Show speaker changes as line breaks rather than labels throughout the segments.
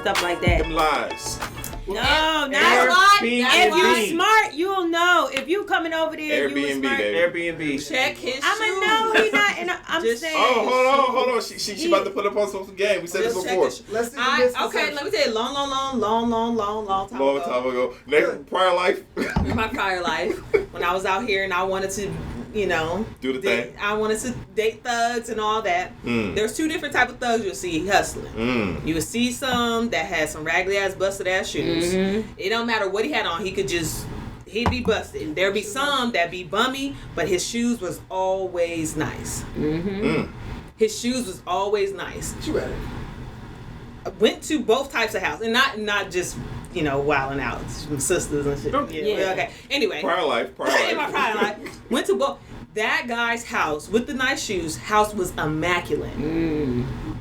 stuff like that.
Them lies.
No, not if you smart, you'll know. If you coming over there,
Airbnb,
you smart.
Airbnb.
Check his shoes.
I'ma know he not. And I'm just saying.
Oh, hold on. She about to put up on some game. We said this before.
Let's see
Okay, let me tell you, long time ago.
Next prior life.
My prior life, when I was out here and I wanted to,
do the thing.
I wanted to date thugs and all that. There's two different type of thugs you'll see hustling. You would see some that had some raggedy ass, busted ass shoes. It don't matter what he had on, he'd be busted. There'd be some that be bummy, but his shoes was always nice. His shoes was always nice.
You ready?
I went to both types of house, and not just wilding out, some sisters and shit. Yeah. Okay. Anyway.
Prior life.
In my prior life, went to both. That guy's house with the nice shoes. House was immaculate.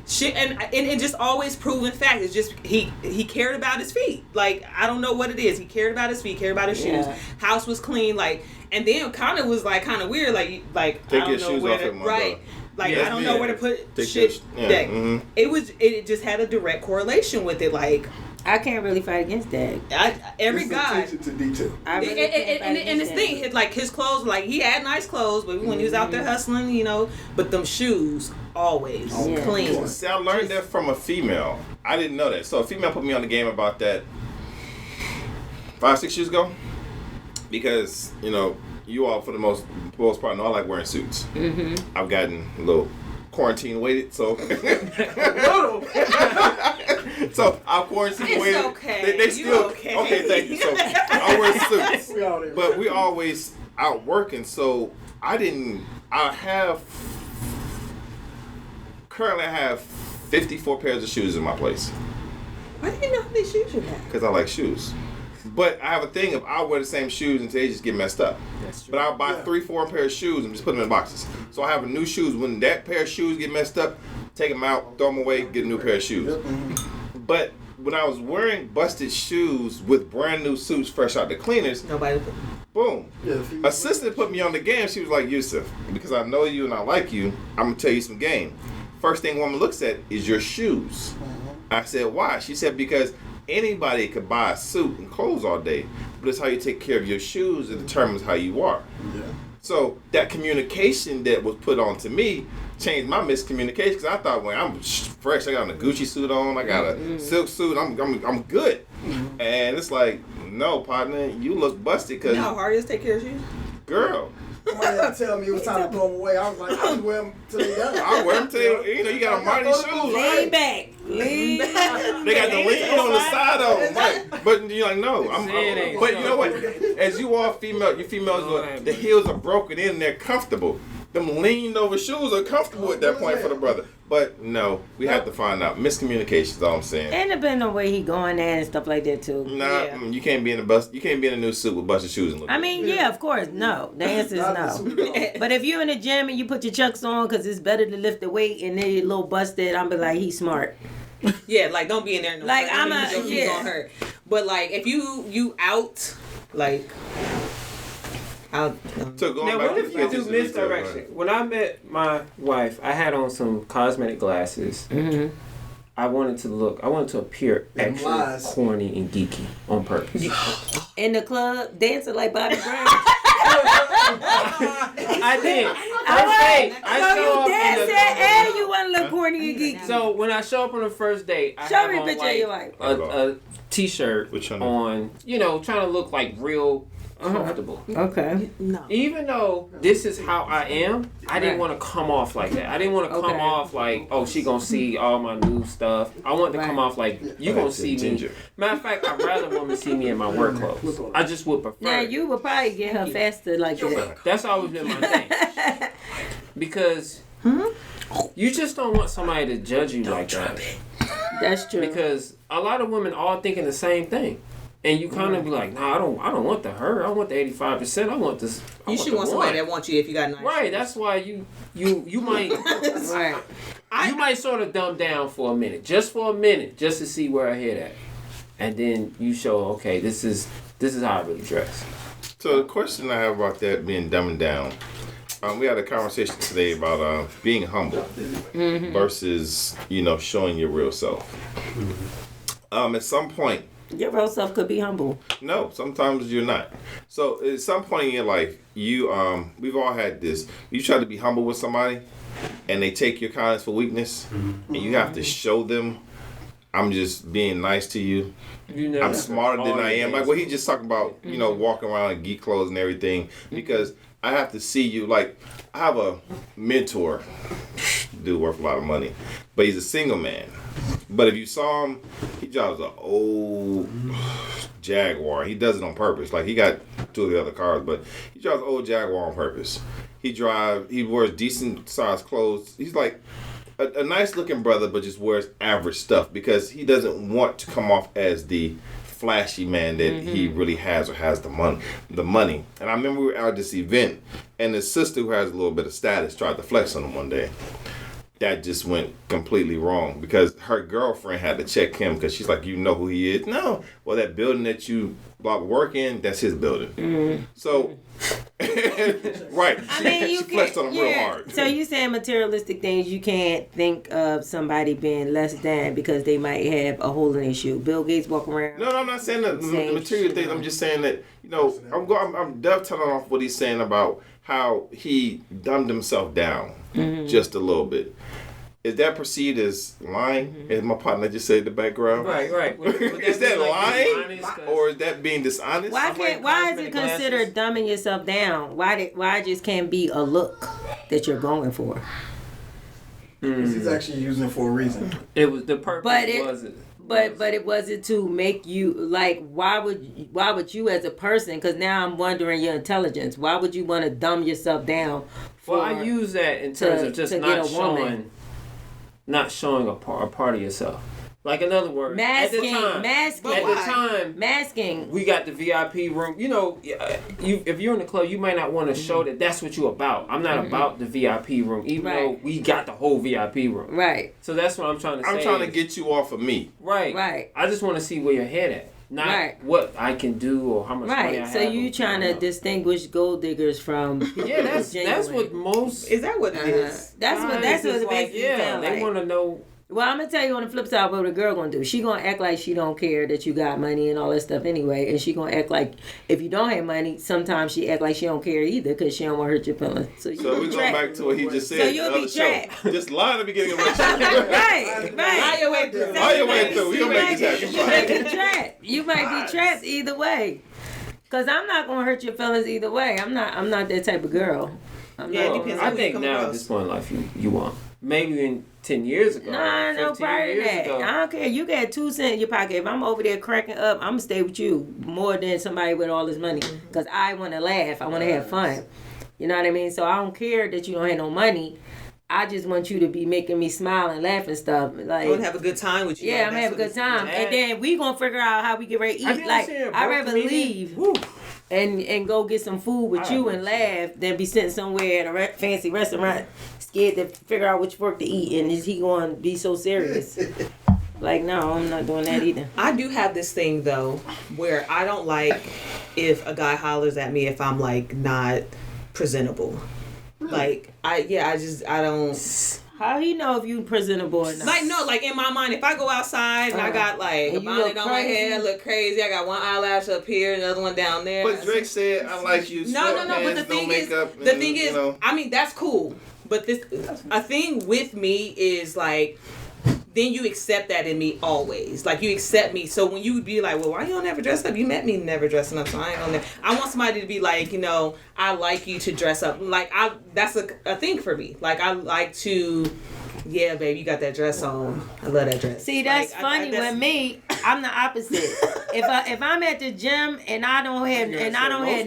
Shit, and it just always proven fact. It's just he cared about his feet. Like, I don't know what it is. He cared about his feet, cared about his shoes. House was clean. Like, and then kind of was like kind of weird. Like
take
I
your
don't know
shoes
where
off
to,
my
right.
dog.
Like, I don't know where to put shit. It just had a direct correlation with it. Like,
I can't really fight against that.
Every guy.
Attention to detail.
And this thing, like his clothes, like he had nice clothes, but when he was out there hustling, but them shoes always clean.
See, I learned that from a female. I didn't know that. So a female put me on the game about that 5-6 years ago, because you all for the most part know I like wearing suits. I've gotten a little quarantine weighted, so so I'll quarantine weighted.
Okay.
They still okay. Thank you. So I wear suits,
We out there.
but we always out working. So currently I have 54 pairs of shoes in my place.
Why do you know how many shoes you have?
Because I like shoes. But I have a thing of I'll wear the same shoes until they just get messed up.
That's true.
But I'll buy 3-4 pair of shoes and just put them in boxes. So I have new shoes. When that pair of shoes get messed up, take them out, throw them away, get a new pair of shoes. But when I was wearing busted shoes with brand new suits fresh out the cleaners,
Nobody.
boom. Assistant put me on the game. She was like, Yusuf, because I know you and I like you, I'm going to tell you some game. First thing woman looks at is your shoes. I said, why? She said, because anybody could buy a suit and clothes all day, but it's how you take care of your shoes that determines how you are. So that communication that was put on to me changed my miscommunication, because I thought, when I'm fresh, I got a Gucci suit on, I got a silk suit, I'm good. And it's like, no, partner, you look busted. Cause
You know how hard it is to take care of shoes?
girl.
Somebody had to tell me it was time to throw them away. I was like, I'll just wear them till they done.
I wear them till you got a Marty shoes,
Lean
right?
back. Lean back.
They got the lean on the side of them, right? But you're like, no. But you know what? As you all you females, the heels are broken in, they're comfortable. Them leaned over shoes are comfortable at that point for the brother. But no, we have to find out. Miscommunication is all I'm saying.
And depending on where he going at and stuff like that too.
You can't be in a new suit with busted shoes and look.
I mean, yeah, of course, no. The answer is no. But if you're in the gym and you put your chucks on because it's better to lift the weight and they're a little busted, I'm be like, he's smart.
Yeah, like don't be in there. No
like
hurt.
I'm a
He's gonna hurt. But like if you out like.
So going
Now,
back
what
to
if
the
you do
pictures and
misdirection?
detail,
When I met my wife, I had on some cosmetic glasses. I wanted to appear extra corny and geeky on purpose.
in the club dancing like Bobby Brown.
I did.
So you dancing and you want to look corny and geeky.
So when I show up on the first date, I
Show
have
me a
on
picture of your wife.
a t-shirt on, trying to look like real comfortable.
Okay.
No.
Even though this is how I am, I didn't want to come off like that. I didn't want to come off like, oh, she gonna see all my new stuff. I want to come off like, you gonna see me. Matter of fact, I'd rather women see me in my work clothes. I just would prefer.
Now you would probably get her faster like that.
That's always been my thing. Because you just don't want somebody to judge you like that.
That's true.
Because a lot of women all thinking the same thing. And you kind of be like, nah, I don't want her. I want the 85%. I want this.
You should want somebody that wants you if you got nice.
Right. That's why you might
right.
You might sort of dumb down for a minute, just to see where I head at, and then you show, okay, this is how I really dress.
So the question I have about that being dumbing down, we had a conversation today about being humble versus showing your real self. At some point,
Your real self could be humble.
no, sometimes you're not. So at some point in your life, we've all had this. You try to be humble with somebody, and they take your kindness for weakness, and you have to show them, I'm just being nice to you. I'm smarter than I am. Like what he just talking about, walking around in geek clothes and everything, because I have to see you. Like I have a mentor, dude worth a lot of money, but he's a single man. But if you saw him, he drives an old Jaguar. He does it on purpose. Like he got 2 of the other cars, but he drives an old Jaguar on purpose. He wears decent sized clothes. He's like a nice looking brother, but just wears average stuff because he doesn't want to come off as the flashy man that he really has or has the money. And I remember we were out at this event, and his sister, who has a little bit of status, tried to flex on him one day. That just went completely wrong because her girlfriend had to check him because she's like, you know who he is? No. Well, that building that you work in, that's his building. So, right.
I mean,
she flexed on him real hard.
So you saying materialistic things, you can't think of somebody being less than because they might have a hole in their shoe. Bill Gates walk around.
No, I'm not saying that the material things. I'm just saying that, I'm dovetailing off what he's saying about how he dumbed himself down just a little bit. Is that perceived as lying? As my partner just said in the background?
Right.
Is that lying? Or is that being dishonest?
Why is it considered dumbing yourself down? Why it just can't be a look that you're going for?
He's actually using it for a reason.
It was the purpose.
But it wasn't to make you like. Why would you as a person? Because now I'm wondering your intelligence. Why would you want to dumb yourself down?
Well, I use that in terms of just not showing a part of yourself. Like in other words,
masking.
We got the VIP room. If you're in the club, you might not want to show that that's what you're about. I'm not about the VIP room, even though we got the whole VIP room.
Right.
So that's what I'm trying to say.
I'm trying to get you off of me.
Right. I just want to see where your head at. Not what I can do or how much money I have.
So you trying to distinguish gold diggers from
that's what most.
Is that what it is?
That's what it makes you sound like.
They want to know.
Well, I'm gonna tell you on the flip side what a girl gonna do. She gonna act like she don't care that you got money and all that stuff anyway, and she gonna act like if you don't have money, sometimes she act like she don't care either because she don't want to hurt your feelings. So we're
going back to what he just said.
So you'll be trapped.
Just lie in the beginning of the show.
right.
Lie your way through.
Lie your way through. We'll make this happen.
You might be trapped. You might be trapped either way. Cause I'm not gonna hurt your feelings either way. I'm not that type of girl.
I think now at this point in life you want. Maybe in 10 years ago.
No, prior to that. I don't care. You got 2 cents in your pocket. If I'm over there cracking up, I'm going to stay with you more than somebody with all this money. Because I want to laugh. I want to have fun. You know what I mean? So I don't care that you don't have no money. I just want you to be making me smile and laugh and stuff. Like,
I want to have a good time with you.
Yeah, I'm have a good time. And then we going to figure out how we get ready to eat. Like, I'd rather leave. And go get some food with you and laugh than be sitting somewhere at a fancy restaurant scared to figure out which work to eat, and is he going to be so serious? Like, no, I'm not doing that either.
I do have this thing though where I don't like if a guy hollers at me if I'm like not presentable. Like I don't.
How he know if you presentable or not?
Like in my mind, if I go outside and I got like a bonnet on my head, I look crazy. I got one eyelash up here, another one down there.
But Drake said, "I like you."
No. But the thing is, I mean, that's cool. But a thing with me is like, then you accept that in me always. Like, you accept me. So when you would be like, well, why you don't ever dress up? You met me never dressing up, so I ain't gonna. I want somebody to be like, I like you to dress up. Like, that's a thing for me. Like, I like to. Yeah, babe, you got that dress on. I love that dress.
See, that's funny. With me, I'm the opposite. if I'm at the gym and I don't have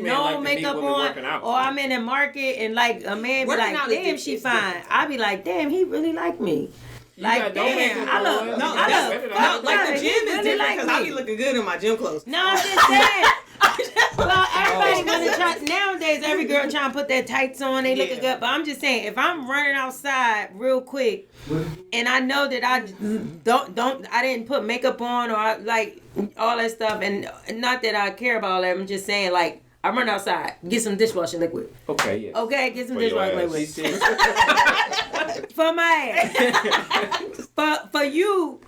no makeup on, or I'm in the market and like a man be like, damn, she fine. I be like, damn, he really like me. Like, damn, I look.
Like the gym is different because I be looking good in my gym clothes.
No, I'm just saying. Well, everybody wanna try nowadays. Every girl trying to put their tights on, they looking good. But I'm just saying, if I'm running outside real quick, and I know that I I didn't put makeup on or like all that stuff, and not that I care about all that. I'm just saying, like, I run outside, get some dishwashing liquid.
Okay, yeah.
Okay, get some dishwashing liquid. For my ass. For you.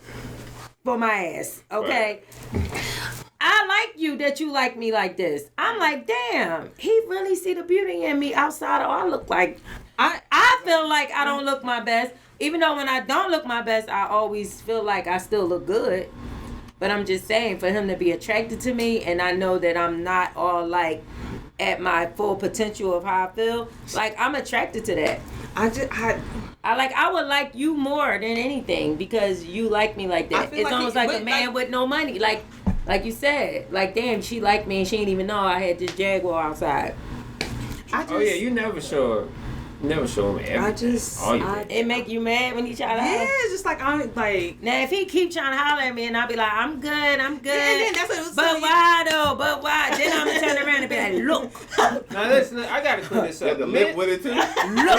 for my ass, okay? I like you that you like me like this. I'm like, damn, he really see the beauty in me outside of I look like. I feel like I don't look my best. Even though when I don't look my best, I always feel like I still look good. But I'm just saying, for him to be attracted to me, and I know that I'm not all like at my full potential of how I feel, like I'm attracted to that. I would like you more than anything because you like me like that. It's like almost like a man with no money. Like you said, like damn, she liked me and she didn't even know I had this Jaguar outside.
You never show her. Never show me everything.
It make you mad when he try to holler?
Yeah, it's just like I'm like.
Now if he keep trying to holler at me and I'll be like, I'm good.
Yeah, and then that's what it was.
But why though? But why? Then I'm gonna turn around and be like, look.
Now listen, I gotta clear this up.
The lip with it too.
Look,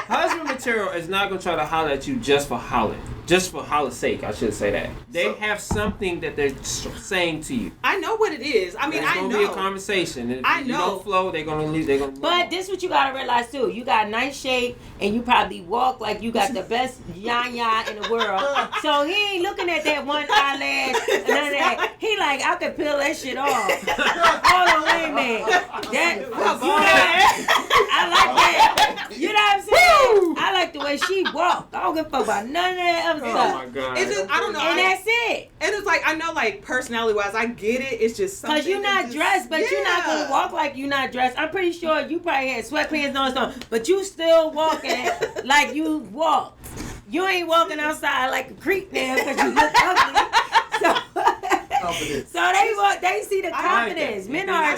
husband material is not gonna try to holler at you just for hollering. Just for holler's sake, I should say that. They have something that they're saying to you.
I know what it is. I mean, I know.
It's gonna be a conversation. If
I
you
know.
don't flow, they're gonna leave.
But this what you gotta realize too. You got nice shape and you probably walk like you got the best yaya in the world. So he ain't looking at that one eyelash, none of that. He like, I could peel that shit off. Hold on, wait a minute. I like that. You know what I'm saying? I like the way she walk. I don't give a fuck about none of that other stuff.
Oh my God.
It's just, I don't know.
And that's it.
And it's like, I know, like, personality-wise, I get it. It's just something.
Because you're not dressed, but you're not going to walk like you're not dressed. I'm pretty sure you probably had sweatpants on something, but you still walking like you walk. You ain't walking outside like a creep now because you look ugly. So they see the confidence. Men are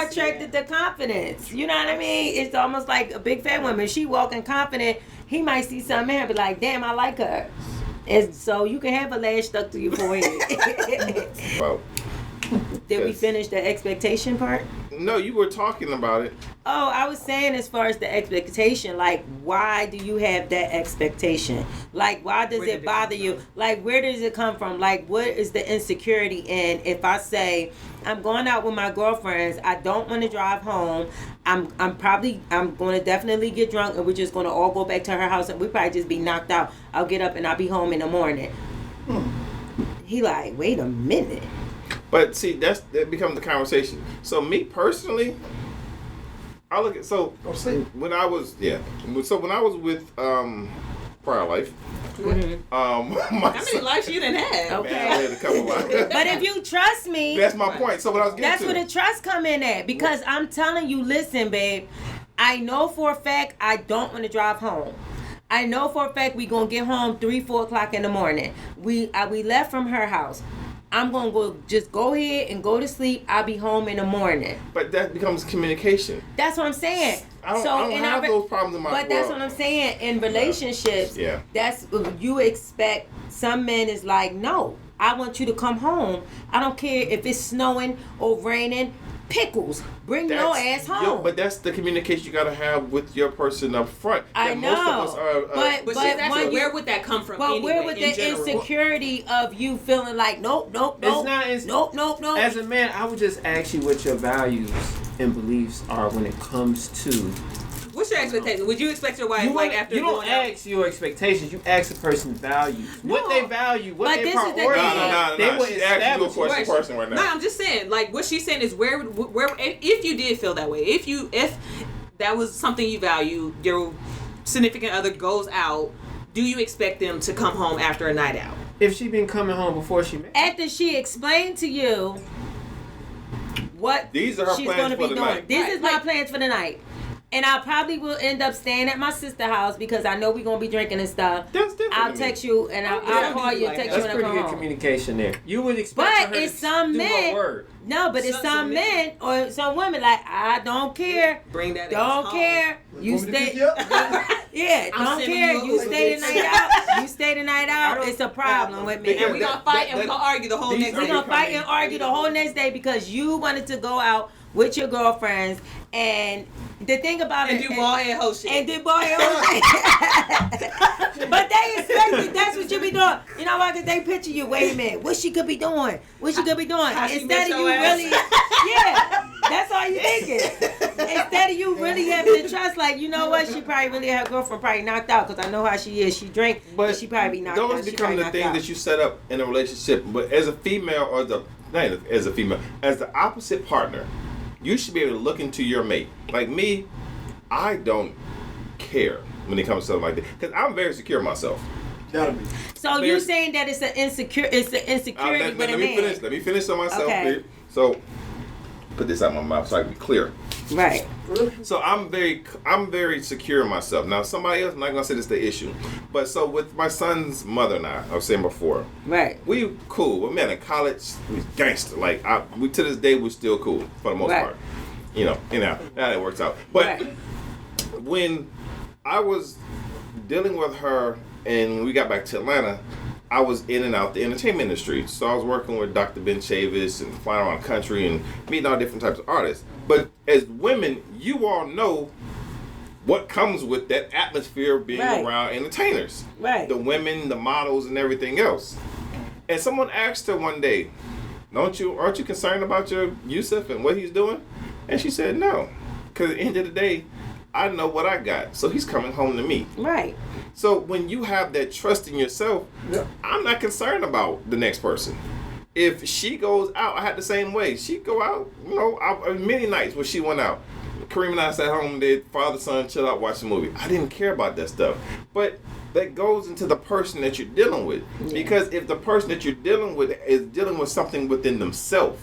attracted to confidence. You know what I mean? It's almost like a big fat woman. She walking confident. He might see something in her and be like, damn, I like her. And so you can have a lash stuck to your forehead.
Well,
Did we finish the expectation part?
No, you were talking about it.
Oh, I was saying as far as the expectation, like, why do you have that expectation? Like, why does it bother you? Like, where does it come from? Like, what is the insecurity in if I say, I'm going out with my girlfriends, I don't want to drive home, I'm going to definitely get drunk and we're just going to all go back to her house and we probably just be knocked out. I'll get up and I'll be home in the morning. He like, wait a minute.
But see, that becomes the conversation. So me personally, I look at when I was with prior life.
Mm-hmm.
How many lives you done had?
Okay.
Man, I had a couple lives.
But if you trust me,
that's my point. So what I was getting
that's
to.
where the trust come in at. Because I'm telling you, listen, babe, I know for a fact I don't want to drive home. I know for a fact we gonna get home 3-4 o'clock in the morning. We left from her house. I'm gonna go ahead and go to sleep. I'll be home in the morning.
But that becomes communication.
That's what I'm saying.
I don't have those problems in my.
But that's what I'm saying. In relationships, that's you expect. Some men is like, no, I want you to come home. I don't care if it's snowing or raining. Pickles, bring your ass home.
But that's the communication you gotta have with your person up front.
I know.
Most of us are.
But
where would that come from?
But
anyway,
where would the insecurity of you feeling like nope? It's not nope.
As a man, I would just ask you what your values and beliefs are when it comes to.
What's your expectation? Would you expect your wife after
you don't
going out?
ask your expectations. You ask the person's values.
No.
What they value. What
But
they
this is the
prioritize.
thing.
No. She's asking you a question right now.
No, I'm just saying. Like what she's saying is where if you did feel that way, if that was something you value, your significant other goes out, do you expect them to come home after a night out?
If she been coming home before she met.
After she explained to you what
These are her
she's
plans
going to
for
be
the
doing.
night.
This is my plans for the night. And I probably will end up staying at my sister's house because I know we're going to be drinking and stuff.
That's different.
I'll text you and I'll call you and text you
That's
when I
pretty
come
good
home.
communication there. You would expect
But
her
it's
to
some
do
men.
her word.
No, but it's some men or some women like, I don't care.
Bring that.
Don't care. You stay. Yeah,
I'm
don't
sending
care.
you
You
a
stay the
list.
night out. You stay the night out. It's a problem with me.
And we're gonna fight and we're gonna argue the whole
these
next
are
We're
day.
gonna fight and argue the whole next day because you wanted to go out with your girlfriends and the thing about
And
it
do bald head hoe shit.
and do bald head hoe shit. But they expect it. That's what you be doing. You know why? Because they picture you. Wait a minute. What she could be doing? What she could be doing?
How she
Instead
met
of
your
you
ass.
really, yeah. That's all you thinking. instead of you really having to trust, like, you know what, she probably really her girlfriend probably knocked out because I know how she is. She drink, but she probably be knocked out.
Those become the things that you set up in a relationship. But as a female, or as the opposite partner, you should be able to look into your mate. Like me, I don't care when it comes to something like that because I'm very secure myself.
Gotta be.
So you saying that it's an insecurity with a man?
Let me finish on myself.
Okay.
So put this out my mouth so I can be clear.
Right.
So I'm very secure in myself. Now somebody else, I'm not gonna say this is the issue, but so with my son's mother and I was saying before,
right?
We cool. We met in college. We gangster. Like we to this day we're still cool for the most part. You know, now it works out. But when I was dealing with her and when we got back to Atlanta, I was in and out the entertainment industry. So I was working with Dr. Ben Chavis and flying around the country and meeting all different types of artists. But as women, you all know what comes with that atmosphere of being around entertainers. Right. The women, the models, and everything else. And someone asked her one day, aren't you concerned about your Yusuf and what he's doing? And she said, no. Because at the end of the day, I know what I got. So he's coming home to me. Right. So when you have that trust in yourself, I'm not concerned about the next person. If she goes out, I had the same way. She'd go out, many nights when she went out. Kareem and I sat home, did father, son, chill out, watch the movie. I didn't care about that stuff. But that goes into the person that you're dealing with. Yeah. Because if the person that you're dealing with is dealing with something within themselves,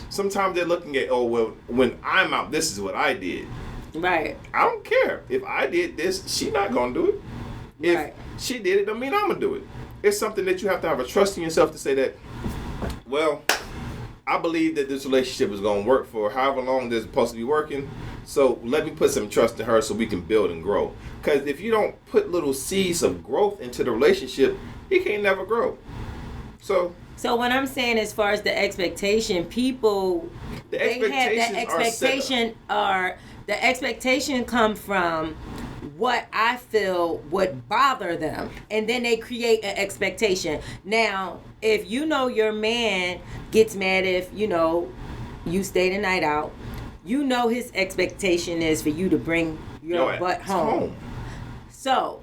sometimes they're looking at, when I'm out, this is what I did. Right. I don't care. If I did this, she not going to do it. If she did it, don't mean I'm going to do it. It's something that you have to have a trust in yourself to say that, I believe that this relationship is going to work for however long this is supposed to be working. So let me put some trust in her so we can build and grow. Because if you don't put little seeds of growth into the relationship, it can't never grow. So what I'm saying as far as the expectation, people, the expectation come from what I feel would bother them, and then they create an expectation. Now, if your man gets mad if you stay the night out, his expectation is for you to bring your butt home. So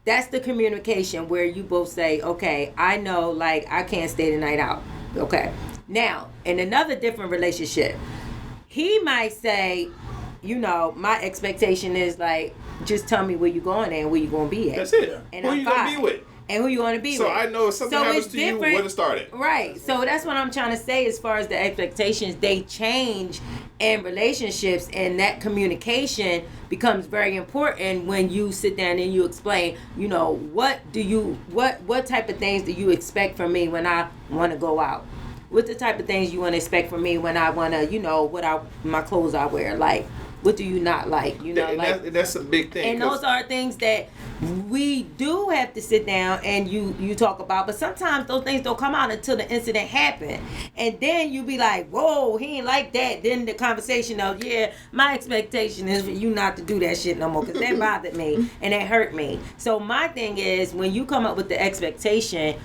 that's the communication where you both say, okay, I know, I can't stay the night out. Okay. Now, in another different relationship, he might say, my expectation is just tell me where you going and where you going to be at. That's it.
And
who you going to be with?
And who you want to be with.
So I know if something happens to you, where to start it.
Right. So that's what I'm trying to say as far as the expectations. They change in relationships, and that communication becomes very important when you sit down and you explain, what type of things do you expect from me when I want to go out? What the type of things you want to expect from me when I want to, my clothes I wear, what do you not like?
That's a big thing.
And those are things that we do have to sit down and you talk about. But sometimes those things don't come out until the incident happened. And then you be like, whoa, he ain't like that. Then the conversation of, my expectation is for you not to do that shit no more because that bothered me and it hurt me. So my thing is, when you come up with the expectation,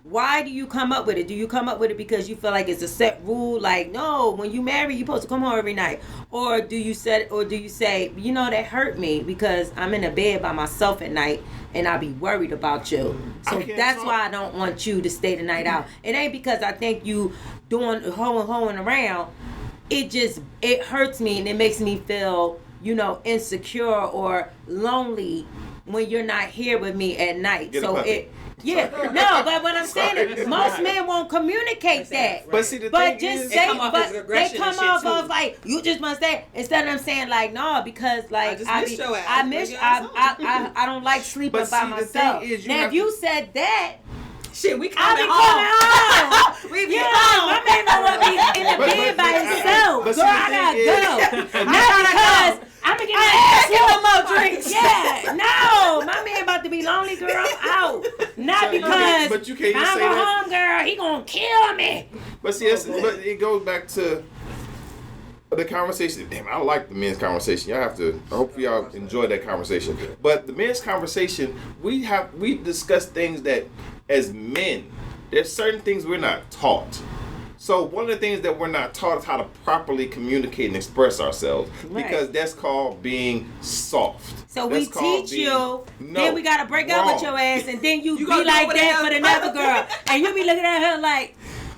why do you come up with it? Do you come up with it because you feel like it's a set rule? No, when you marry, you're supposed to come home every night. Or do you say, that hurt me because I'm in a bed by myself at night and I be worried about you. So that's why I don't want you to stay the night out. It ain't because I think you doing hoeing around. It hurts me and it makes me feel, insecure or lonely when you're not here with me at night. But what I'm saying is most men won't communicate that.
But see, the thing is,
they come off of you just must say, instead of them saying no, because I don't like sleeping by myself. Now if you said that,
shit, we coming home.
We be home. My man don't want to be in the bed by himself. Girl, I gotta go. Not because I'm gonna get my ass more drinks. Yeah, no, my man about to be lonely, girl. I'm out. Not because
but you can't
I'm
say that.
home, girl. He gonna kill me.
But see, but it goes back to the conversation. Damn, I like the men's conversation. Y'all have to. Hopefully, y'all enjoy that conversation. But the men's conversation, we discuss things that, as men, there's certain things we're not taught. So one of the things that we're not taught is how to properly communicate and express ourselves, because that's called being soft.
So we teach you, then we gotta break up with your ass, and then you be like that for another girl, and you be looking at her like.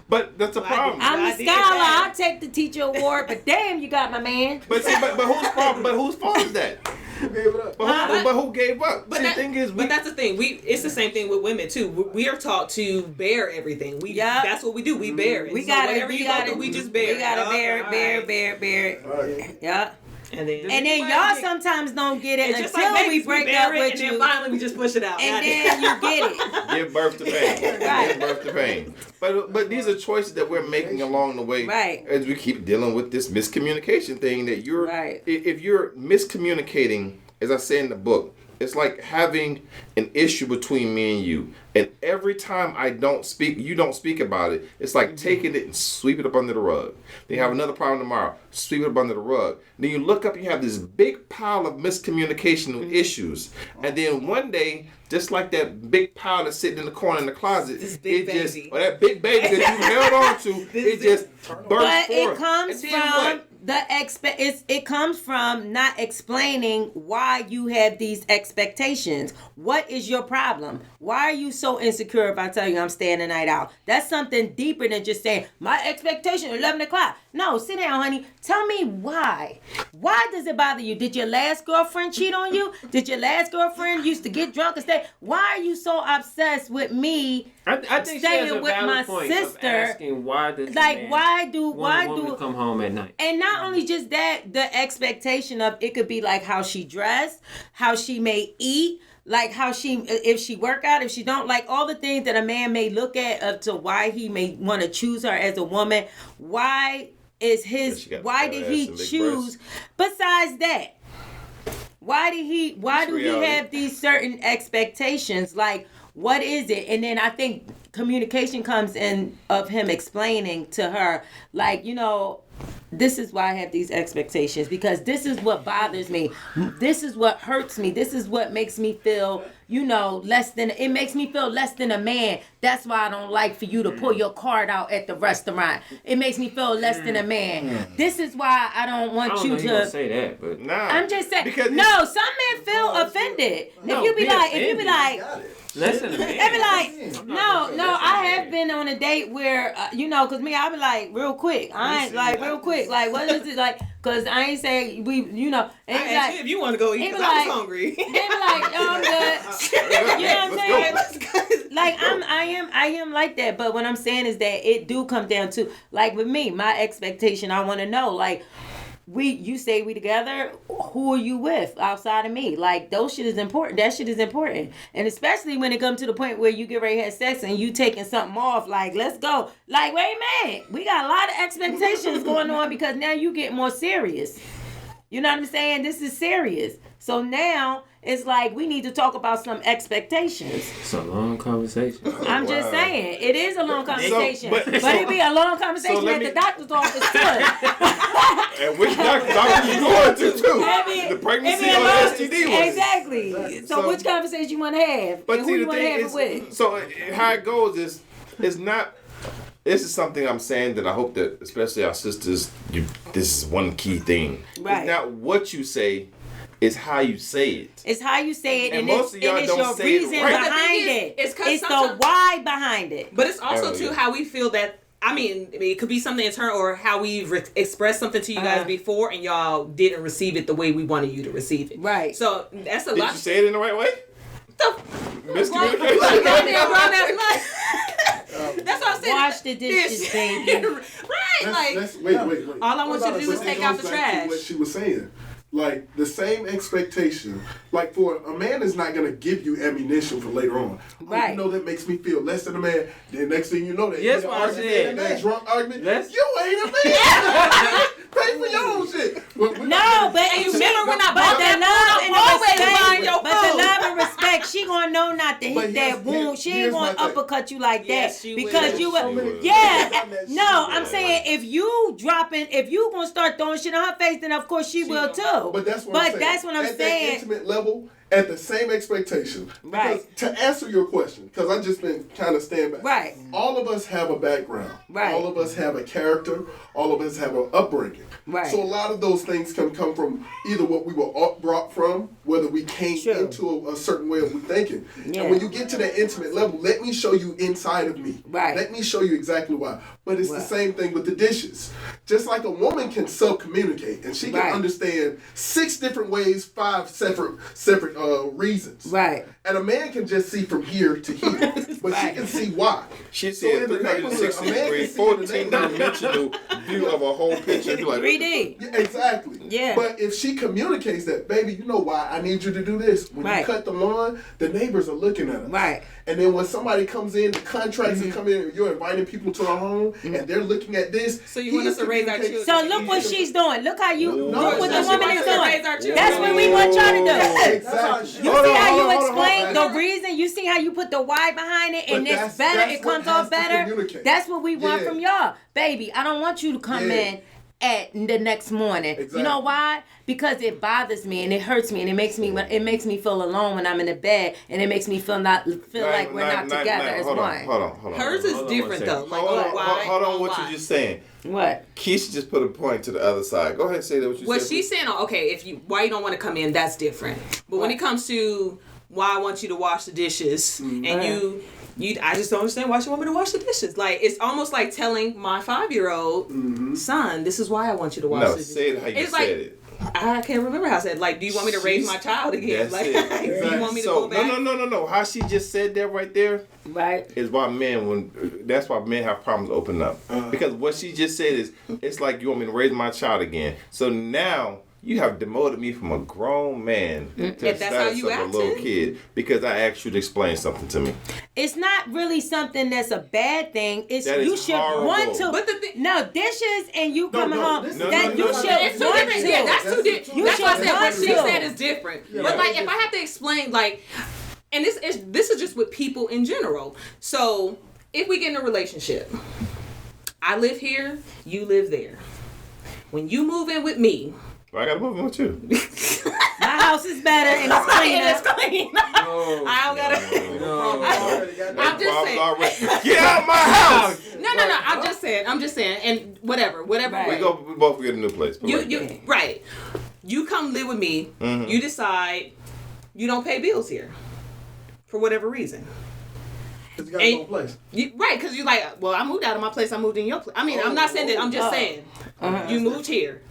But that's a problem.
I'm the scholar. I'll take the teacher award, but damn, you got my man.
But see, but whose fault? But whose fault is that?
Who gave it up?
But who gave up?
But
See, the thing is,
but that's the thing. It's the same thing with women too. We are taught to bear everything. That's what we do. We bear it.
We
so
gotta,
whatever
we
you
gotta,
go through, we just bear.
We gotta bear it.
Right.
Yeah.
And then
y'all sometimes don't get it
just
until
like
we break up with
and
you.
then finally we just push it out.
And then you get it.
give birth to pain.
Right.
Give birth to pain. But these are choices that we're making along the way.
Right.
As we keep dealing with this miscommunication thing that you're.
Right.
If you're miscommunicating, as I say in the book, it's like having an issue between me and you. And every time you don't speak about it, it's like taking it and sweep it up under the rug. Then you have another problem tomorrow, sweep it up under the rug. Then you look up and you have this big pile of miscommunication issues. And then one day, just like that big pile that's sitting in the corner in the closet,
that big
baby that you held on to, it just burst
But
forth.
it comes from it comes from not explaining why you have these expectations. What is your problem? Why are you so insecure if I tell you I'm staying the night out? That's something deeper than just saying, my expectation 11 o'clock. No, sit down, honey. Tell me why. Why does it bother you? Did your last girlfriend cheat on you? Did your last girlfriend used to get drunk and stay? Why are you so obsessed with me?
I think she has a
with my
valid point
sister,
of asking why does
why do
come home at night?
And not only just that, the expectation of it could be like how she dressed, how she may eat, like how if she work out, if she don't, like all the things that a man may look at up to why he may want to choose her as a woman. Why did he choose? Besides that, why do he have these certain expectations? Like, what is it? And then I think communication comes in of him explaining to her, like, this is why I have these expectations, because this is what bothers me. This is what hurts me. This is what makes me feel, it makes me feel less than a man. That's why I don't like for you to pull your card out at the restaurant. It makes me feel less than a man. This is why I don't want you to
say that, but
I'm just saying. Some men feel offended. If you be like,
less than a man.
they be like, no, I have been on a date where, because me, I be like, real quick. I ain't like, real quick. Like, what is it like? Because I ain't say we, And
I asked you if you want to go eat because I was hungry.
They be like, no, I'm good. You know what I'm saying? Like, I am like that. But what I'm saying is that it do come down to, like with me, my expectation, I want to know, like, you say we together, who are you with outside of me? Like, those shit is important. That shit is important. And especially when it comes to the point where you get ready to have sex and you taking something off, like, let's go. Like, wait a minute. We got a lot of expectations going on because now you get more serious. You know what I'm saying? This is serious. So now it's like we need to talk about some expectations.
It's a long conversation.
I'm just saying. It is a long conversation. But
it
be a long conversation at the doctor's office too.
And which doctor you going to too? The pregnancy or the STD one?
Exactly. So which conversation you want to have?
But
and
see,
who you
the
want to
thing
have
is,
it with?
so how it goes is, it's not. This is something I'm saying that I hope that, especially our sisters, this is one key thing.
Right.
It's not what you say, it's how you say it.
It's how you say it, and
most of y'all
it's
don't
your
say it
reason
right.
behind it.
It's
the why behind it.
But it's also too how we feel that. I mean, it could be something internal or how we've expressed something to you guys before, and y'all didn't receive it the way we wanted you to receive it.
Right.
So that's a lot.
Did you say it in the right way? Miscommunication.
That's what I'm saying.
Wash the dishes, baby.
Right,
wait.
All I want you to do is take out the
goes back
trash.
to what she was saying. Like, the same expectation. Like, for a man is not going to give you ammunition for later on.
Right.
That makes me feel less than a man. Then next thing you know, that
Yes, what I said.
that drunk argument,
Let's-
you ain't a man. Pay for your own shit.
No, but
And you remember when I
but
bought
the
that
love
food,
and
I'm
the
always buying
respect,
your
but the
food.
love and respect, she gonna know not to
But
hit that wound. She ain't gonna
here's my thing.
uppercut you like that
Yes, she
because
will.
you
She
would.
will.
Yeah, no, I'm saying if you gonna start throwing shit on her face, then of course she will too.
But that's what I'm saying.
That's what I'm
At
saying.
that intimate level, at the same expectation.
Right.
Because to answer your question, because I've just been kind of stand back.
Right.
All of us have a background.
Right.
All of us have a character. All of us have an upbringing.
Right.
So a lot of those things can come from either what we were brought from, whether we came
Sure.
into a certain way of thinking.
Yeah.
And when you get to that intimate level, let me show you inside of me.
Right.
Let me show you exactly why. But it's the
Right.
same thing with the dishes. Just like a woman can self-communicate and she can
Right.
understand 6 different ways, 5 separate reasons.
Right.
And a man can just see from here to here, but
Right.
she can see why.
She
So
said
in the neighborhood, a
360
man
degree,
can see in the
14
neighborhood.
dimensional view of a whole picture. Be like,
3D.
Yeah, exactly.
Yeah.
But if she communicates that, baby, you know why I need you to do this. When
Right.
you cut the lawn, the neighbors are looking at us.
Right.
And then when somebody comes in, the contracts
Mm-hmm.
are coming in, you're inviting people to our home, and they're looking at this.
So you want us to raise our
communicating-
children?
So look what she's doing. Look how you look what the
she
woman
wants
is
us to
doing.
raise our children.
That's what we want y'all to do.
Exactly.
You
Hold
see
on,
how
hold
you
on, hold on,
explain
hold
the
on.
reason? You see how you put the why behind it and
But
it's better,
that's
it
what
comes
has
off
to
better?
communicate.
That's what we want
Yeah.
from y'all. Baby, I don't want you to come
Yeah.
in at the next morning.
Exactly.
You know why? Because it bothers me and it hurts me and it makes me feel alone when I'm in the bed and it makes me feel like we're not together as
hold
one.
on, hold on.
Hers is
Hold on
different
one
though.
second.
Like
Hold on,
why?
hold on. What
why?
you just saying?
What?
Keisha just put a point to the other side. Go ahead and say that. What you
What
said.
she's saying, okay, why you don't want to come in, that's different. But when it comes to why I want you to wash the dishes and I just don't understand why she want me to wash the dishes. Like it's almost like telling my 5-year-old son, this is why I want you to wash the
No,
dishes.
say it how you
It's
said
like,
it.
I can't remember how I said it. Like, do you want me to raise my child again?
That's
Like,
it.
do you want me to
So
go back?
no. How she just said that right there
Right.
is why that's why men have problems opening up. Because what she just said is, it's like you want me to raise my child again. So now you have demoted me from a grown man to the
If that's how
status
you
of a little
acting.
kid because I asked you to explain something to me.
It's not really something that's a bad thing. It's
That is
you should
horrible.
want to.
But the thing-
no dishes and you coming home.
this is-
That
no,
you
no,
should
no,
It's two
want
different.
to.
Yeah, that's two different.
You
That's why I
should
said what
want
she
to.
said is different.
Yeah.
But like, if I have to explain, like, and this is just with people in general. So if we get in a relationship, I live here, you live there. When you move in with me,
Well, I gotta move in with you.
My house is better and it's cleaner.
it's clean. I don't gotta.
No.
I'm just saying.
Get out of my house.
No. I'm just saying, and whatever.
Right.
We both get a new place.
You right. You come live with me.
Mm-hmm.
You decide you don't pay bills here for whatever reason.
Because you got no place.
Right, because you like, well, I moved out of my place. I moved in your place. I mean, I'm not saying that. I'm just saying you moved here,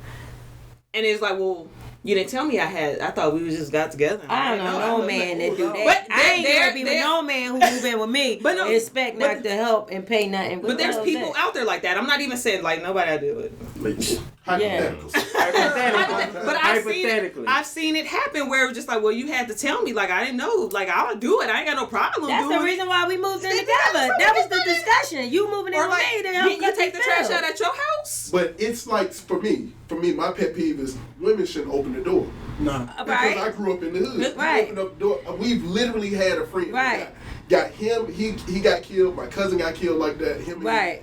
and it's like, well, you didn't tell me I thought we just got together.
I don't know no man that do that.
But
I ain't
there-
gonna be with
there-
no man who move in with me
But no,
expect not to help and pay nothing.
But there's people out there like that. I'm not even saying like nobody I do it.
Hypotheticals.
But
Hypothetically.
I've seen it happen where it was just like, well, you had to tell me. Like I didn't know. Like I'll do it. I ain't got no problem
That's
doing
the
it.
reason why we moved in together. That was the discussion. You moving in
Or
with
like,
me to help
you
cut
take the
these
trash
bills.
out at your house.
But it's like, for me, my pet peeve is women shouldn't open the door.
Nah.
Because
Right.
I grew up in the hood.
Right.
We opened up the door. We've literally had a friend.
Right.
Got him. He got killed. My cousin got killed like that. Him. And
Right.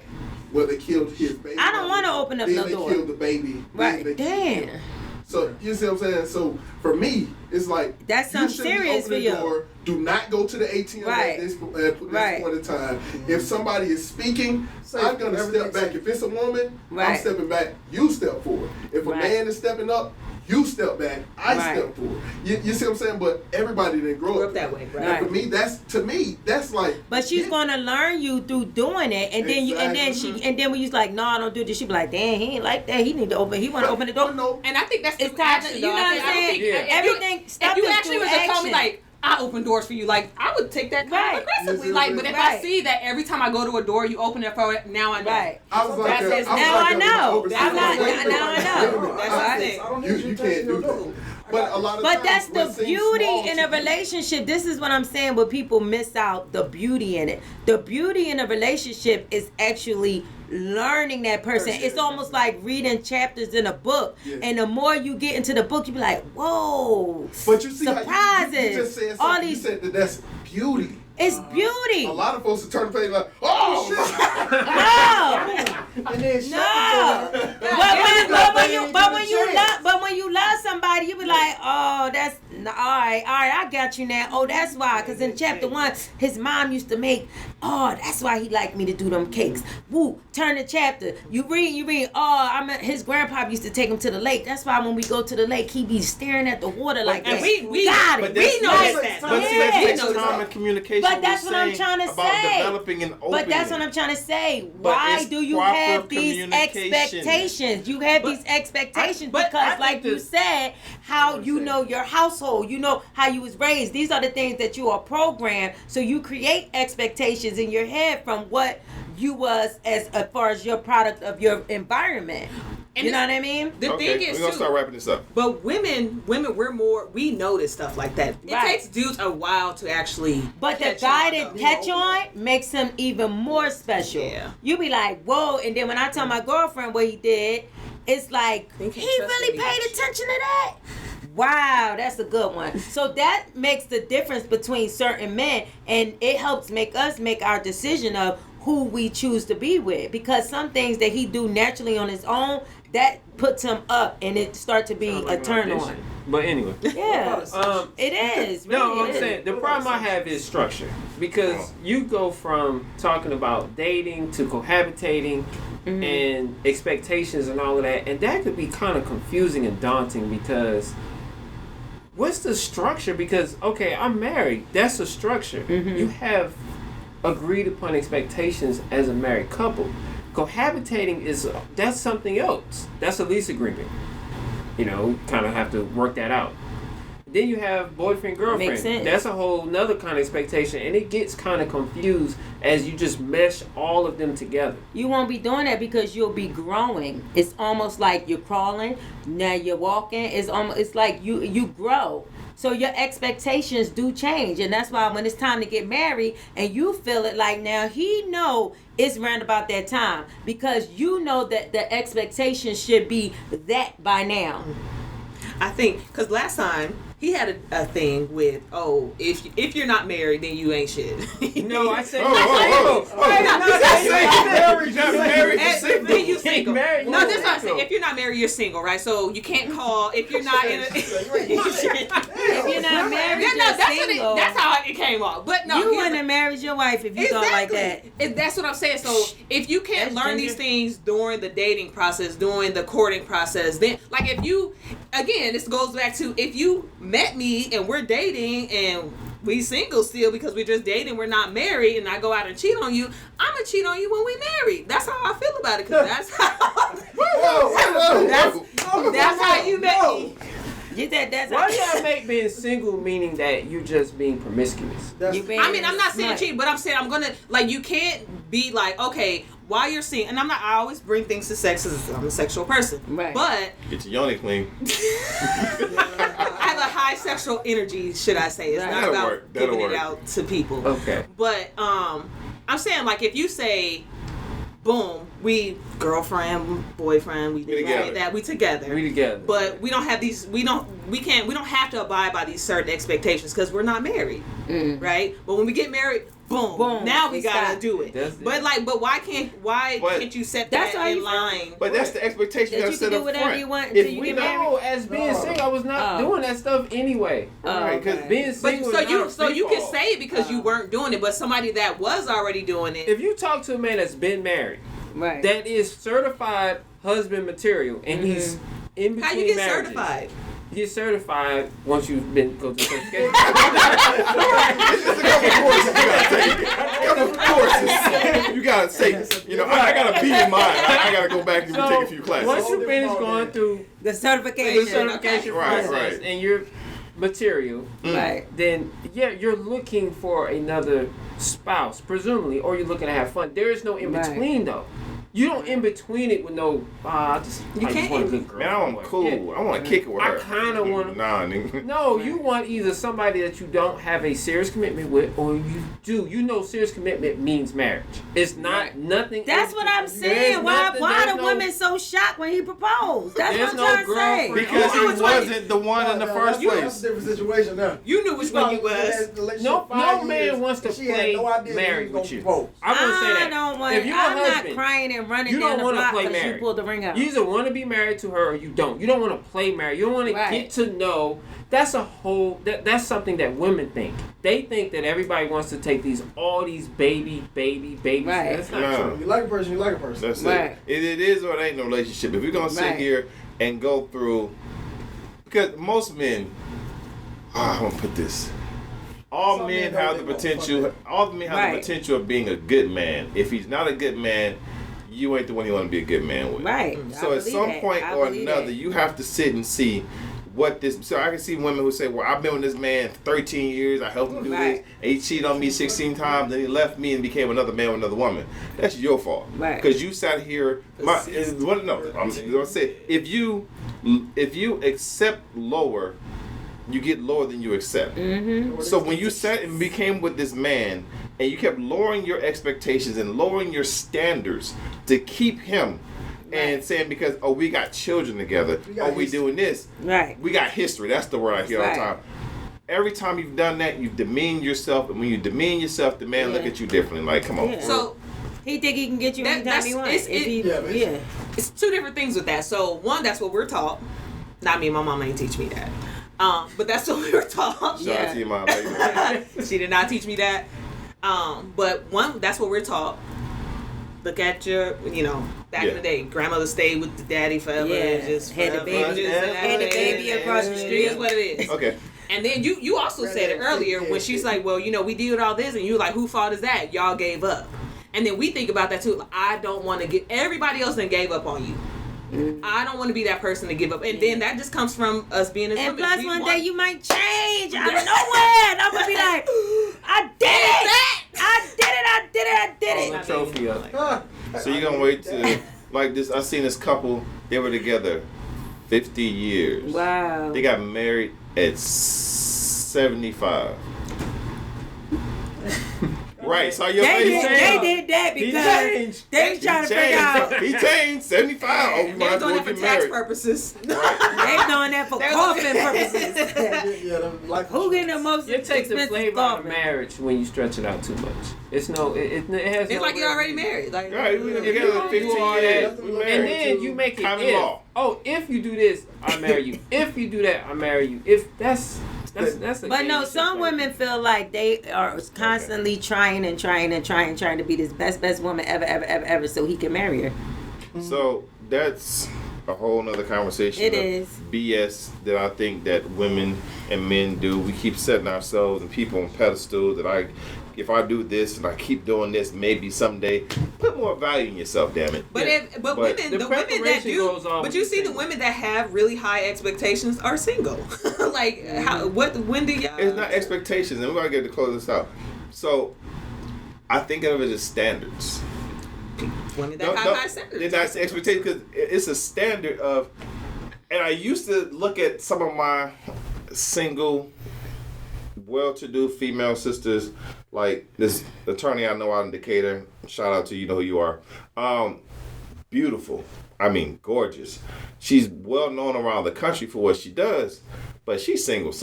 Well, they killed his baby.
I don't want to open up
then
no
they
door.
killed the baby.
Right.
Then they killed
Damn.
him. So you see what I'm saying? So for me, it's like
That's
you
something
shouldn't be
serious
opening
for
the
you.
door. Do not go to the ATM
Right.
at this
Right.
point in time. If somebody is speaking, I'm gonna step back. If it's a woman, I'm
Right.
stepping back. You step forward. If a
Right.
man is stepping up, you step back. I
Right.
step forward. You see what I'm saying? But everybody didn't grow
Grew
up
up that way, right?
And for me, that's like.
But she's gonna learn you through doing it, and then
Exactly.
then when you're like, no, I don't do this. She be like, damn, he ain't like that. He need to open. He want to open the door.
No,
And I think that's
It's
the
time to-
action,
you
though.
know what I'm
I don't
saying?
think-
Yeah.
if
Everything
If
stuff
you
is
actually
through
was to tell me
action.
like I open doors for you, like I would take that kind
Right.
of aggressively.
Yes,
Like,
yes,
but if
right.
I see that every time I go to a door, you open it for it, now I know.
Right.
I was like
That's
that.
it.
I was
Now
like
I
that
know.
with my
I'm not-
overseas
now I know.
Wait a minute.
That's
Right.
the thing.
I don't need
You can't do that. But a lot of
But
times
that's the
what seems
beauty
small
in
to
a
you-
relationship. This is what I'm saying, but people miss out the beauty in it. The beauty in a relationship is actually learning that person. It's almost like reading chapters in a book.
Yeah.
And the more you get into the book, you be like, whoa.
But you see how
surprises.
you just said
all
something.
these
You said that that's beauty.
it's beauty.
A lot of folks will turn the page like, oh shit.
No.
And then
No. But when you love somebody, you be like, oh, that's right, I got you now. Oh, that's why. Because in chapter 1, his mom used to make, that's why he liked me to do them cakes. Woo, turn the chapter. You read. His grandpa used to take him to the lake. That's why when we go to the lake, he be staring at the water like that.
And we
got
it.
it.
We know that.
But see, that takes time and communication.
But that's what I'm trying to
about
say.
Developing and opening.
But that's what I'm trying to say.
But
Why
it's
do you
proper
have these
communication.
expectations? You have these expectations because,
I
like
think
you said, how you know your household, you know how you was raised. These are the things that you are programmed. So you create expectations in your head from what you was as far as your product of your environment.
And
you know what I mean?
The thing is,
we're gonna start wrapping this up.
But women, we notice stuff like that. It takes dudes a while to actually.
But the guy that catch on makes him even more special.
Yeah.
You be like, whoa, and then when I tell my girlfriend what he did, it's like, he really paid attention to that? Wow, that's a good one. So that makes the difference between certain men, and it helps make us make our decision of who we choose to be with, because some things that he do naturally on his own, that puts him up and it start to be a turn on.
But anyway.
Yeah. It is.
No,
really
I'm
is.
saying the problem I have is structure, because you go from talking about dating to cohabitating and expectations and all of that, and that could be kind of confusing and daunting, because what's the structure? Because okay, I'm married. That's a structure. You have agreed upon expectations as a married couple. Cohabitating that's something else. That's a lease agreement. You know, kind of have to work that out. Then you have boyfriend, girlfriend.
Makes sense.
That's a whole nother kind of expectation, and it gets kind of confused as you just mesh all of them together.
You won't be doing that because you'll be growing. It's almost like you're crawling, now you're walking. It's like you grow. So your expectations do change, and that's why when it's time to get married and you feel it like now he know it's around about that time, because you know that the expectation should be that by now.
I think because last time he had a thing with, if you're not married, then you ain't shit.
No, I said
you single.
Married,
No, that's what I'm saying. If you're not married, you're single, right? So you can't call if you're not in a.
If you're not married, you're single.
That's how it came off. But no,
you wouldn't have married your wife if you thought like that.
That's what I'm saying. So if you can't learn these things during the dating process, during the courting process, then like if you, again, this goes back to if you met me and we're dating and we single still because we're just dating, we're not married, and I go out and cheat on you, I'm gonna cheat on you when we married. That's how I feel about it, because that's how that's how you met me.
Why y'all make being single meaning that you're just being promiscuous?
I'm not saying cheat, but I'm saying I'm gonna, like, you can't be like, okay, while you're seeing, and I always bring things to sex because I'm a sexual person,
right?
But get your yoni clean.
I have a high sexual energy, should I say? It's not about giving it out to people.
Okay.
But I'm saying, like, if you say, boom, we girlfriend, boyfriend, we together. We together. But we don't have these. We don't have to abide by these certain expectations because we're not married, right? But when we get married, boom. Now we gotta do it. But why can't you set that in line?
But that's the expectation you set up front.
You can do whatever you want until you get married.
As being single, I was not doing that stuff anyway.
Because
being single,
so you can say it because you weren't doing it, but somebody that was already doing it.
If you talk to a man that's been married,
right, that
is certified husband material, and he's in between.
How you get
marriages.
certified?
You get certified once you've go to certification.
It's just a couple courses you gotta take. You know, I got a B in mine. I gotta go back and take a few classes.
Once you finish going through
the certification
process and your material, then you're looking for another spouse, presumably, or you're looking to have fun. There is no in between though. You don't in between it with no. I just want a good girl.
Man, I want cool. Yeah. I want to kick it with her.
I kind of want.
Nah, nigga.
No, you want either somebody that you don't have a serious commitment with, or you do. You know, serious commitment means marriage. It's not nothing.
That's what I'm saying. Why the women so shocked when he proposed? That's what I'm trying to say.
Because he wasn't the one in the first place.
That's a different situation now.
You knew which one you was.
No man wants to play married with you. I won't say that.
I'm not crying in and running
you
down
don't
the
want to
block
play
because you
married.
pulled the ring out.
You either want to be married to her or you don't. You don't want to play married. You don't want to get to know. That's a whole. That's something that women think. They think that everybody wants to take all these babies.
Right.
That's not true.
You like a person, you like a person.
That's
Right.
it is or it ain't no relationship. If we're gonna sit here and go through, because most men, I'm gonna put this. All
Some
men
men
have
don't
the
give a
potential.
fuck.
All men have the
Right.
potential of being a good man. If he's not a good man, you ain't the one you want to be a good man with.
Right.
So
I
at
believe
some
that.
point
I
or
believe
another,
that.
you have to sit and see what this. So I can see women who say, "Well, I've been with this man 13 years. I helped him do
Right.
this. And he cheated on me 16 times. Then he left me and became another man with another woman." That's your fault.
Right.
Because you sat here. I'm gonna say if you accept lower, you get lower than you accept.
Mm-hmm.
So when you sat and became with this man and you kept lowering your expectations and lowering your standards to keep him and saying because we got children together, we doing this,
Right.
we got history. That's the word I hear all the time. Every time you've done that, you've demeaned yourself, and when you demean yourself, the man look at you differently. Like, come on.
Yeah.
So
He think he can get you anytime he wants.
it's two different things with that. So one, that's what we're taught. Not me, my mama ain't teach me that. But that's what we were taught.
Shout out to your mom, baby.
She did not teach me that. But one, that's what we're taught. Look at your, back in the day, grandmother stayed with the daddy forever.
Yeah.
And just
Had the
forever,
baby-
just
had the baby across the street.
It is what it is.
Okay.
And then you also said it earlier when she's like, well, we did all this, and you were like, who fault is that? Y'all gave up. And then we think about that too. Like, I don't want to get, everybody else done gave up on you. I don't want to be that person to give up. And then that just comes from us being as
And
women.
plus,
We
one
want-
day you might change out of nowhere. And I'm going to be like, I did it. I did it.
Hold the trophy up.
So you're going to wait to, like this, I seen this couple, they were together 50 years.
Wow.
They got married at 75. Right, so your
They
face.
did that because they was trying to figure out.
He changed 75. Oh, we
They're
might as
doing
well
it for
get
tax
married.
purposes.
They doing that for coffin purposes.
Yeah, like
Who getting the most
You take the
expensive
flavor out of
coffin?
marriage when you stretch it out too much. It's no, it has.
It's like you're already married. Like,
Right, we been
If you
together
don't
15
do all
years.
that,
We
and
married.
then you make it
Common
if.
law.
Oh, if you do this, I marry you. If you do that, I marry you. If that's a
But
game
no,
of
some
shit,
women feel like they are constantly trying to be this best woman ever, so he can marry her.
So that's a whole nother conversation.
It
of
is.
BS that I think that women and men do. We keep setting ourselves and people on pedestals that if I do this and I keep doing this, maybe someday. Put more value in yourself, damn it.
But
Yeah.
but
The
women that
preparation
do,
goes on
but
with
you
the
see the
single.
women that have really high expectations are single. Like when do y'all?
It's not expectations, and we're gonna get to close this out. So I think of it as standards.
women that have high standards.
They're not expectations because it's a standard of. And I used to look at some of my single, well-to-do female sisters, like this attorney I know out in Decatur. Shout out to you, know who you are. Beautiful. I mean, gorgeous. She's well known around the country for what she does, but she's single.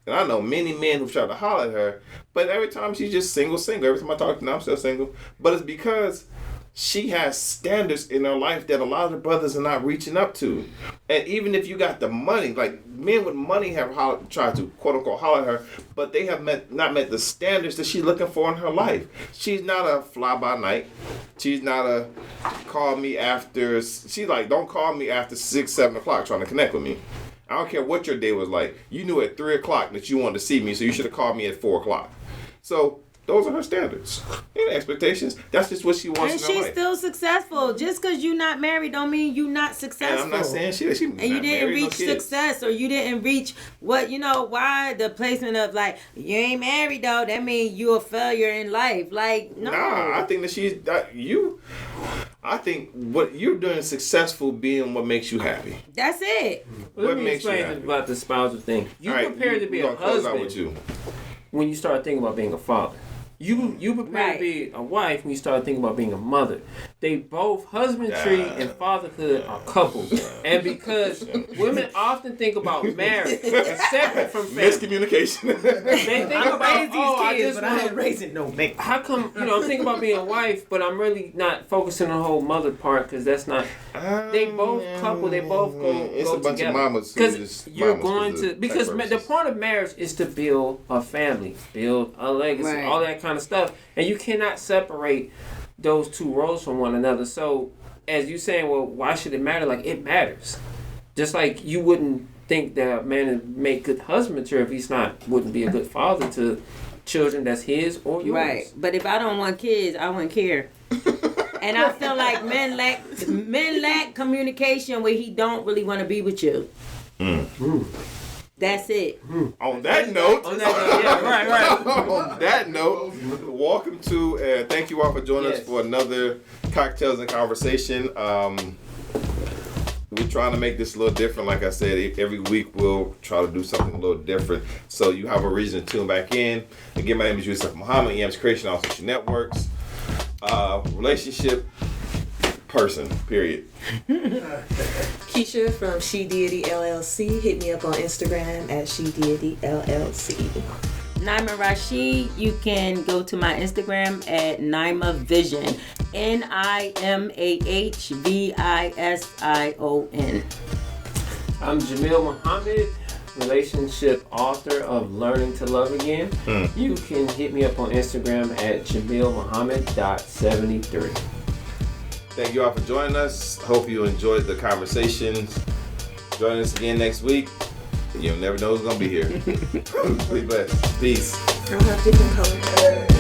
And I know many men who've tried to holler at her, but every time she's just single. Every time I talk to her, I'm still single. But it's because she has standards in her life that a lot of the brothers are not reaching up to. And even if you got the money, like men with money have tried to quote unquote holler at her, but they have not met the standards that she's looking for in her life. She's not a fly by night. She's not a call me after. She's like, don't call me after 6, 7 o'clock trying to connect with me. I don't care what your day was like. You knew at 3 o'clock that you wanted to see me, so you should have called me at 4 o'clock. So those are her standards and expectations. That's just what she wants
And
in her
she's
life.
still successful. Just because you're not married don't mean you're not successful.
And I'm not saying she
and you
not
didn't
married, no
reach
kids.
success, or you didn't reach why the placement of like, you ain't married though, that means you a failure in life. Like, no.
Nah, I think that I think what you're doing is successful being what makes you happy.
That's it.
Let
What
me
makes you
explain
happy?
about the spousal thing. You
All right,
prepare to be
we're
a
gonna close out
husband
with you.
when you start thinking about being a father. You prepare
Right.
to be a wife when you start thinking about being a mother. they both husbandry and fatherhood are couples. And because women often think about marriage separate from family.
Miscommunication.
They think about, I just
but I ain't raising no man.
how come, I'm thinking about being a wife, but I'm really not focusing on the whole mother part because that's not. They both couple. They both go
It's
go
a bunch
together.
of mamas.
Because you're going to the point of marriage is to build a family, build a legacy, all that kind of stuff, and you cannot separate those two roles from one another. So, as you saying, well, why should it matter? Like, it matters. Just like you wouldn't think that a man would make good husbandry if he's wouldn't be a good father to children that's his or yours.
Right. But if I don't want kids, I wouldn't care. And I feel like men lack communication where he don't really want to be with you. That's it.
On that note,
right.
on that note, welcome to thank you all for joining us for another Cocktails and Conversation. We're trying to make this a little different. Like I said, every week we'll try to do something a little different, so you have a reason to tune back in. Again, my name is Yusuf Muhammad, EM's creation on social networks. Relationship person, period.
Keisha from She Deity LLC. Hit me up on Instagram at She Deity LLC.
Nimah Rashid, you can go to my Instagram at Nimah Vision. NIMAHVISION.
I'm Jamil Muhammad, relationship author of Learning to Love Again. You can hit me up on Instagram at JamilMuhammad.73.
Thank you all for joining us. Hope you enjoyed the conversations. Join us again next week. You'll never know who's going to be here. Be blessed. Peace.
I don't have different colors.